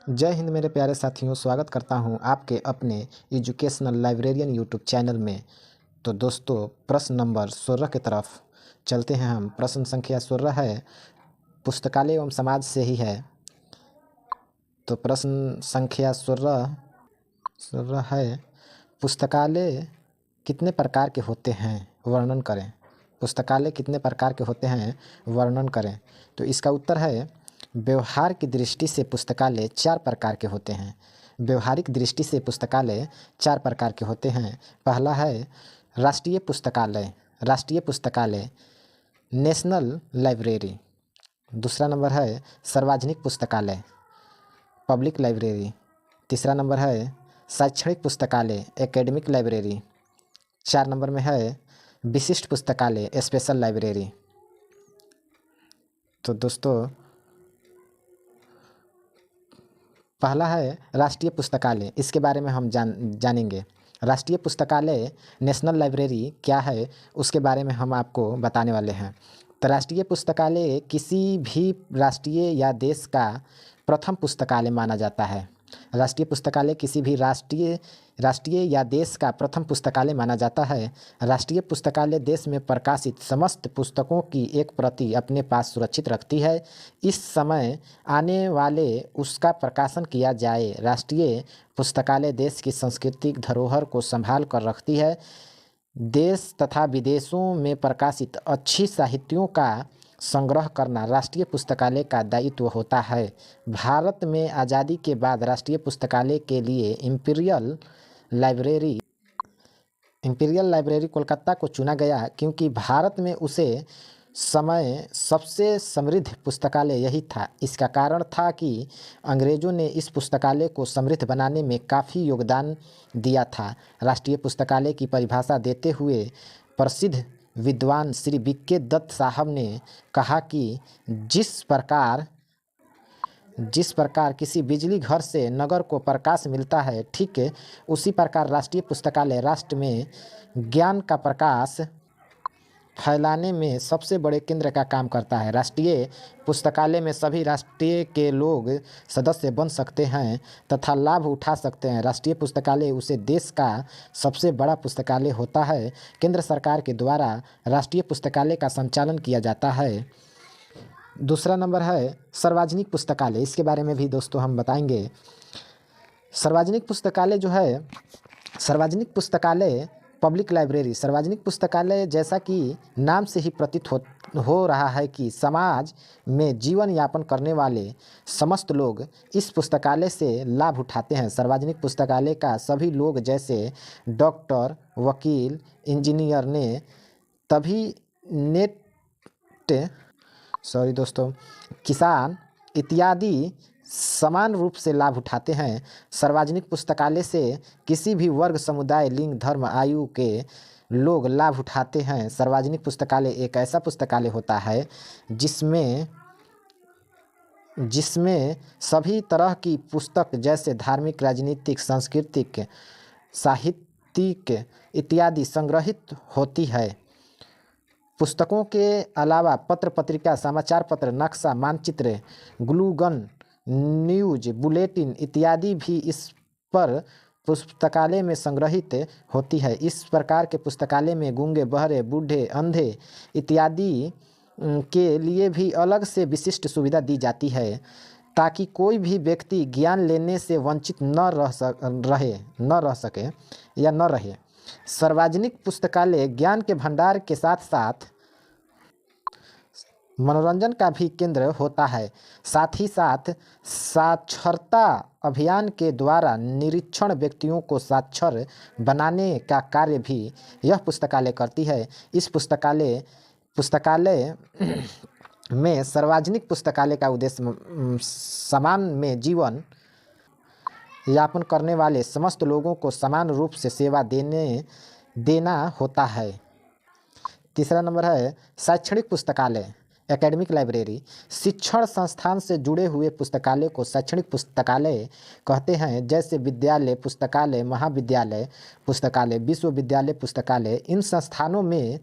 जय हिंद मेरे प्यारे साथियों, स्वागत करता हूं आपके अपने एजुकेशनल लाइब्रेरियन यूट्यूब चैनल में। तो दोस्तों, प्रश्न नंबर 16 की तरफ चलते हैं हम। प्रश्न संख्या 16 है, पुस्तकालय एवं समाज से ही है। तो प्रश्न संख्या 16 है, पुस्तकालय कितने प्रकार के होते हैं, वर्णन करें। पुस्तकालय कितने प्रकार के होते हैं, वर्णन करें। तो इसका उत्तर है, व्यवहार की दृष्टि से पुस्तकालय 4 प्रकार के होते हैं। व्यवहारिक दृष्टि से पुस्तकालय 4 प्रकार के होते हैं। पहला है राष्ट्रीय पुस्तकालय, राष्ट्रीय पुस्तकालय नेशनल लाइब्रेरी। दूसरा नंबर है सार्वजनिक पुस्तकालय, पब्लिक लाइब्रेरी। तीसरा नंबर है शैक्षणिक पुस्तकालय, एकेडमिक लाइब्रेरी। 4 नंबर में है विशिष्ट पुस्तकालय, स्पेशल लाइब्रेरी। तो दोस्तों, पहला है राष्ट्रीय पुस्तकालय, इसके बारे में हम जानेंगे। राष्ट्रीय पुस्तकालय नेशनल लाइब्रेरी क्या है, उसके बारे में हम आपको बताने वाले हैं। तो राष्ट्रीय पुस्तकालय किसी भी राष्ट्रीय या देश का प्रथम पुस्तकालय माना जाता है। राष्ट्रीय पुस्तकालय किसी भी राष्ट्रीय या देश का प्रथम पुस्तकालय माना जाता है। राष्ट्रीय पुस्तकालय देश में प्रकाशित समस्त पुस्तकों की एक प्रति अपने पास सुरक्षित रखती है। इस समय आने वाले उसका प्रकाशन किया जाए। राष्ट्रीय पुस्तकालय देश की सांस्कृतिक धरोहर को संभाल कर रखती है। देश तथा विदेशों में प्रकाशित अच्छी साहित्यों का संग्रह करना राष्ट्रीय पुस्तकालय का दायित्व होता है। भारत में आज़ादी के बाद राष्ट्रीय पुस्तकालय के लिए इंपीरियल लाइब्रेरी कोलकाता को चुना गया, क्योंकि भारत में उसे समय सबसे समृद्ध पुस्तकालय यही था। इसका कारण था कि अंग्रेज़ों ने इस पुस्तकालय को समृद्ध बनाने में काफ़ी योगदान दिया था। राष्ट्रीय पुस्तकालय की परिभाषा देते हुए प्रसिद्ध विद्वान श्री बीके दत्त साहब ने कहा कि जिस प्रकार किसी बिजली घर से नगर को प्रकाश मिलता है, ठीक उसी प्रकार राष्ट्रीय पुस्तकालय राष्ट्र में ज्ञान का प्रकाश फैलाने में सबसे बड़े केंद्र का काम करता है। राष्ट्रीय पुस्तकालय में सभी राष्ट्रीय के लोग सदस्य बन सकते हैं तथा लाभ उठा सकते हैं। राष्ट्रीय पुस्तकालय उसे देश का सबसे बड़ा पुस्तकालय होता है। केंद्र सरकार के द्वारा राष्ट्रीय पुस्तकालय का संचालन किया जाता है। दूसरा नंबर है सार्वजनिक पुस्तकालय, इसके बारे में भी दोस्तों हम बताएंगे। सार्वजनिक पुस्तकालय जो है, सार्वजनिक पुस्तकालय पब्लिक लाइब्रेरी। सार्वजनिक पुस्तकालय जैसा कि नाम से ही प्रतीत हो रहा है कि समाज में जीवन यापन करने वाले समस्त लोग इस पुस्तकालय से लाभ उठाते हैं। सार्वजनिक पुस्तकालय का सभी लोग जैसे डॉक्टर, वकील, इंजीनियर ने तभी किसान इत्यादि समान रूप से लाभ उठाते हैं। सार्वजनिक पुस्तकालय से किसी भी वर्ग, समुदाय, लिंग, धर्म, आयु के लोग लाभ उठाते हैं। सार्वजनिक पुस्तकालय एक ऐसा पुस्तकालय होता है जिसमें सभी तरह की पुस्तक जैसे धार्मिक, राजनीतिक, सांस्कृतिक, साहित्यिक इत्यादि संग्रहित होती है। पुस्तकों के अलावा पत्र पत्रिका, समाचार पत्र, नक्शा, मानचित्र, ग्लूगन, न्यूज बुलेटिन इत्यादि भी इस पर पुस्तकालय में संग्रहित होती है। इस प्रकार के पुस्तकालय में गूंगे, बहरे, बूढ़े, अंधे इत्यादि के लिए भी अलग से विशिष्ट सुविधा दी जाती है, ताकि कोई भी व्यक्ति ज्ञान लेने से वंचित न रहे। सार्वजनिक पुस्तकालय ज्ञान के भंडार के साथ साथ मनोरंजन का भी केंद्र होता है। साथ ही साथ साक्षरता अभियान के द्वारा निरक्षर व्यक्तियों को साक्षर बनाने का कार्य भी यह पुस्तकालय करती है। इस पुस्तकालय में सार्वजनिक पुस्तकालय का उद्देश्य समाज में जीवन यापन करने वाले समस्त लोगों को समान रूप से सेवा देना होता है। तीसरा नंबर है शैक्षणिक पुस्तकालय, एकेडमिक लाइब्रेरी। शिक्षण संस्थान से जुड़े हुए पुस्तकालय को शैक्षणिक पुस्तकालय कहते हैं, जैसे विद्यालय पुस्तकालय, महाविद्यालय पुस्तकालय, विश्वविद्यालय पुस्तकालय। इन संस्थानों में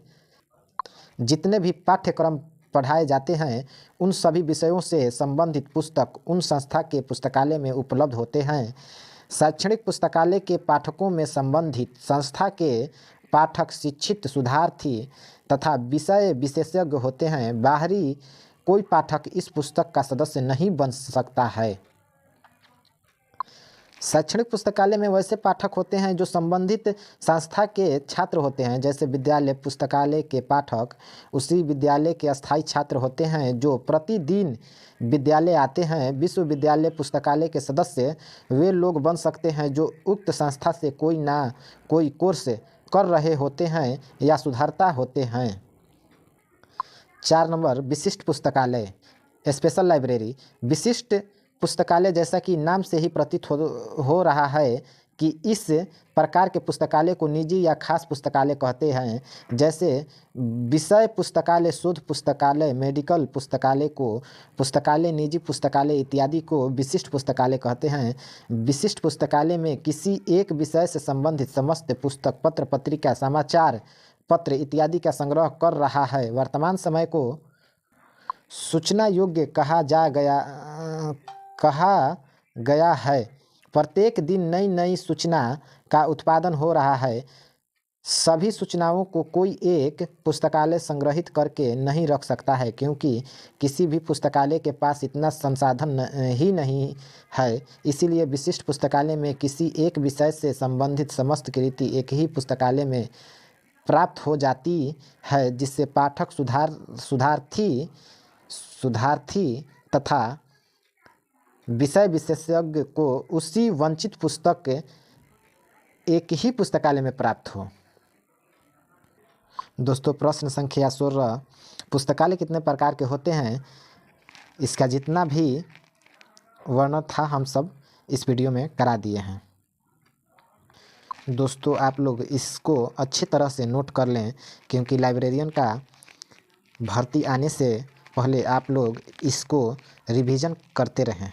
जितने भी पाठ्यक्रम पढ़ाए जाते हैं उन सभी विषयों से संबंधित पुस्तक उन संस्था के पुस्तकालय में उपलब्ध होते हैं। शैक्षणिक पुस्तकालय के पाठकों में संबंधित संस्था के पाठक शिक्षित शोधार्थी तथा विषय विशेषज्ञ होते हैं। बाहरी कोई पाठक इस पुस्तक का सदस्य नहीं बन सकता है। शैक्षणिक पुस्तकालय में वैसे पाठक होते हैं जो संबंधित संस्था के छात्र होते हैं। जैसे विद्यालय पुस्तकालय के पाठक उसी विद्यालय के अस्थायी छात्र होते हैं जो प्रतिदिन विद्यालय आते हैं। विश्वविद्यालय पुस्तकालय के सदस्य वे लोग बन सकते हैं जो उक्त संस्था से कोई ना कोई कोर्स कर रहे होते हैं या सुधारता होते हैं। 4 नंबर विशिष्ट पुस्तकालय स्पेशल लाइब्रेरी। विशिष्ट पुस्तकालय जैसा कि नाम से ही प्रतीत हो रहा है कि इस प्रकार के पुस्तकालय को निजी या खास पुस्तकालय कहते हैं। जैसे विषय पुस्तकालय, शोध पुस्तकालय, मेडिकल पुस्तकालय को पुस्तकालय, निजी पुस्तकालय इत्यादि को विशिष्ट पुस्तकालय कहते हैं। विशिष्ट पुस्तकालय में किसी एक विषय से संबंधित समस्त पुस्तक, पत्र, पत्रिका, समाचार पत्र इत्यादि का संग्रह कर रहा है। वर्तमान समय को सूचना योग्य कहा गया है। प्रत्येक दिन नई नई सूचना का उत्पादन हो रहा है। सभी सूचनाओं को कोई एक पुस्तकालय संग्रहित करके नहीं रख सकता है क्योंकि किसी भी पुस्तकालय के पास इतना संसाधन ही नहीं है। इसीलिए विशिष्ट पुस्तकालय में किसी एक विषय से संबंधित समस्त कृति एक ही पुस्तकालय में प्राप्त हो जाती है, जिससे पाठक शोधार्थी तथा विषय विशेषज्ञ को उसी वंचित पुस्तक एक ही पुस्तकालय में प्राप्त हो। दोस्तों, प्रश्न संख्या 16, पुस्तकालय कितने प्रकार के होते हैं, इसका जितना भी वर्णन था हम सब इस वीडियो में करा दिए हैं। दोस्तों, आप लोग इसको अच्छी तरह से नोट कर लें क्योंकि लाइब्रेरियन का भर्ती आने से पहले आप लोग इसको रिवीजन करते रहें।